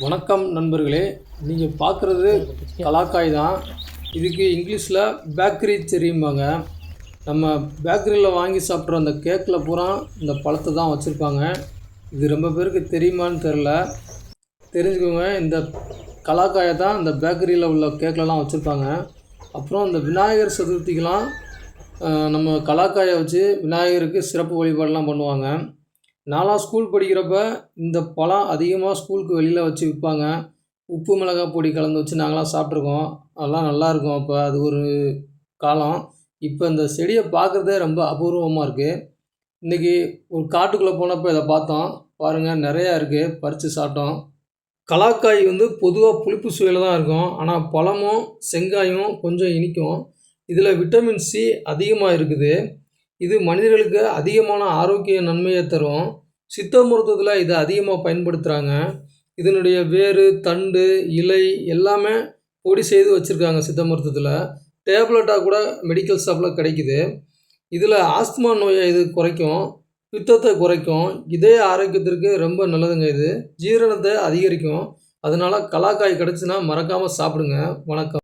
வணக்கம் நண்பர்களே, நீங்கள் பார்க்குறது கலாக்காய் தான். இதுக்கு இங்கிலீஷில் பேக்கரி செர்ரிம்பாங்க. நம்ம பேக்கரியில் வாங்கி சாப்பிட்ற அந்த கேக்கில் பூரா இந்த பழத்தை தான் வச்சுருப்பாங்க. இது ரொம்ப பேருக்கு தெரியுமான்னு தெரில. தெரிஞ்சுக்கோங்க, இந்த கலாக்காயை தான் இந்த பேக்கரியில் உள்ள கேக்லலாம் வச்சுருப்பாங்க. அப்புறம் இந்த விநாயகர் சதுர்த்திக்கெலாம் நம்ம கலாக்காயை வச்சு விநாயகருக்கு சிறப்பு வழிபாடெலாம் பண்ணுவாங்க. நான்லாம் ஸ்கூல் படிக்கிறப்ப இந்த பழம் அதிகமாக ஸ்கூலுக்கு வெளியில் வச்சு விற்பாங்க. உப்பு மிளகாய் பொடி கலந்து வச்சு நாங்களாம் சாப்பிட்ருக்கோம். அதெல்லாம் நல்லாயிருக்கும். அப்போ அது ஒரு காலம். இப்போ இந்த செடியை பார்க்குறதே ரொம்ப அபூர்வமாக இருக்குது. இன்றைக்கி ஒரு காட்டுக்குள்ளே போனப்போ இதை பார்த்தோம். பாருங்கள், நிறையா இருக்குது, பறித்து சாப்பிட்டோம். கலாக்காய் பொதுவாக புளிப்பு சுவையில் தான் இருக்கும். ஆனால் பழமும் செங்காயும் கொஞ்சம் இனிக்கும். இதில் விட்டமின் சி அதிகமாக இருக்குது. இது மனிதர்களுக்கு அதிகமான ஆரோக்கிய நன்மையை தரும். சித்த மருத்துவத்தில் இதை அதிகமாக பயன்படுத்துகிறாங்க. இதனுடைய வேர், தண்டு, இலை எல்லாமே பொடி செய்து வச்சுருக்காங்க சித்த மருத்துவத்தில். டேப்லெட்டாக கூட மெடிக்கல் ஷாப்பில் கிடைக்குது. இதில் ஆஸ்துமா நோயை இது குறைக்கும், பித்தத்தை குறைக்கும், இதய ஆரோக்கியத்திற்கு ரொம்ப நல்லதுங்க. இது ஜீரணத்தை அதிகரிக்கும். அதனால் கலாக்காய் கிடச்சுன்னா மறக்காமல் சாப்பிடுங்க. வணக்கம்.